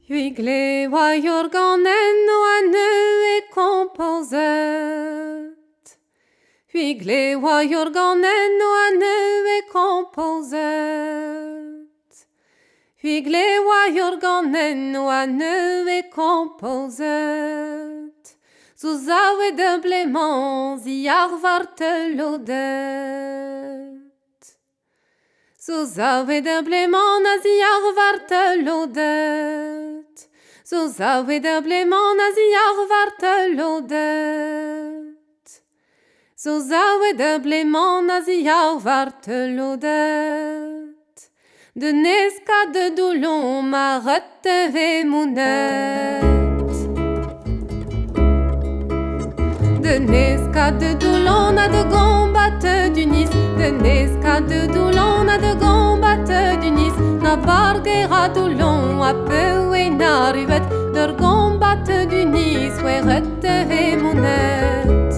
Huigle wa jorganen wa nu e composet. Huigle wa jorganen wa nu e composet. Huigle wa jorganen wa nu e composet. Så zou e de blemans jaar vartelodet. Så zou e de blemans jaar vartelodet. Så zou e de blemans jaar vartelodet. Så zou e de blemans jaar vartelodet. De neska de doulon ma reteve mounet. De neska de doulon a de gombate du Nice. De neska de doulon a de gombate du Nice. Na bargera doulon a peu e na ruvet. Der gombate du Nice we reteve monet.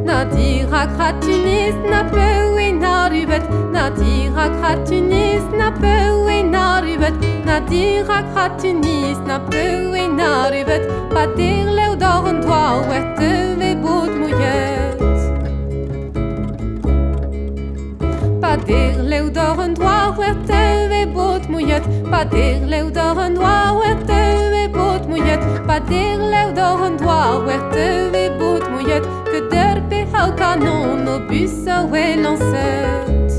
Na dira kratunis na peu e na ruvet. Na dira kratunis na peu e na ruvet. Na dira kratunis na peu e na ruvet. Pa dir leu dorn toa wette ve bot mouillet. Pa dir leu dorn toa wette ve bot mouillet. Pa dir leu dorn toa wette ve bot mouillet. Pa dir leu dorn toa wette ve bot mouillet. Que der pe hau canon no bus a we lancet.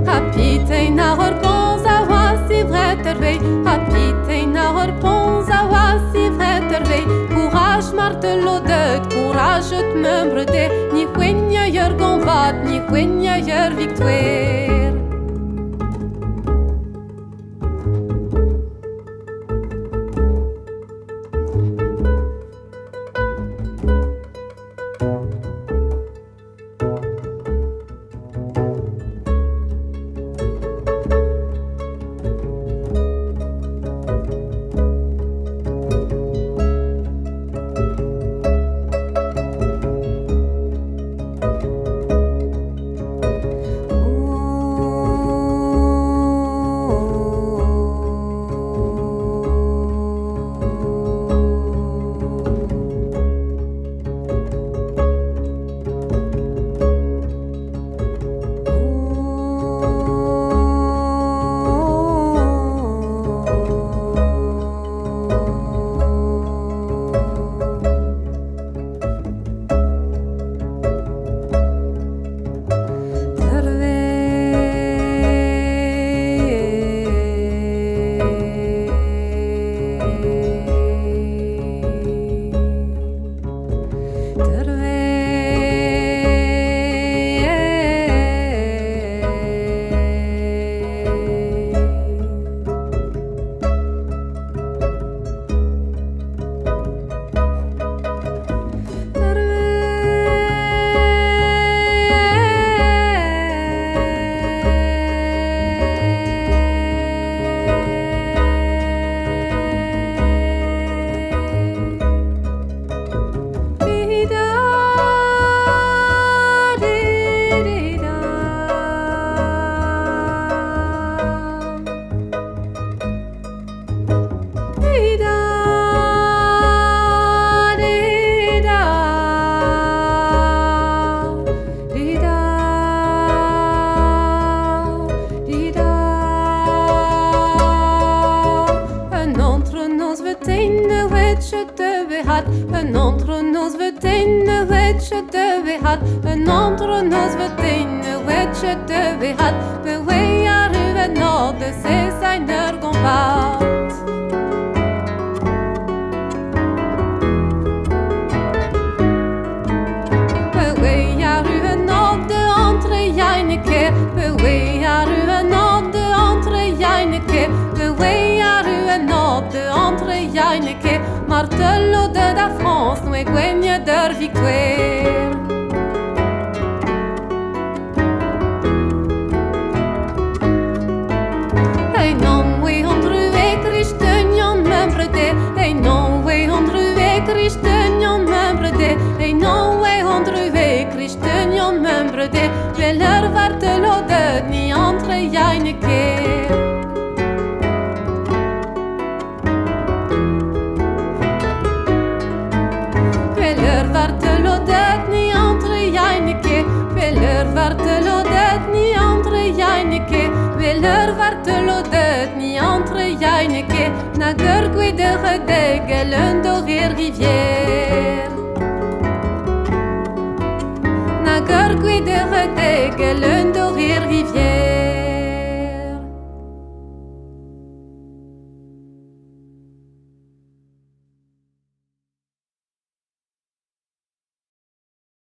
Rapite na repons a was i vretervei. Rapite na repons a was i vretervei. Courage martelodet, courage et membre de. Ni huenya yer combat, ni huenya yer victoire. Een entre nos vetene wetje de wehat. Een entre nos vetene wetje de wehat. De way arrive no de se seiner combat. De way arrive no de entre jijne keer. De way arrive no de entre jijne keer. De way arrive no de entre jijne keer. Martello de la France, nous guenya der victoire. Hey non, we ondruwe Christenjan membre de. Hey non, we ondruwe Christenjan membre de. Hey non, we ondruwe Christenjan membre de. Veler vartelo de ni entre ja. de redègue l'undorir rivière. Na gorgui de redègue l'undorir rivière.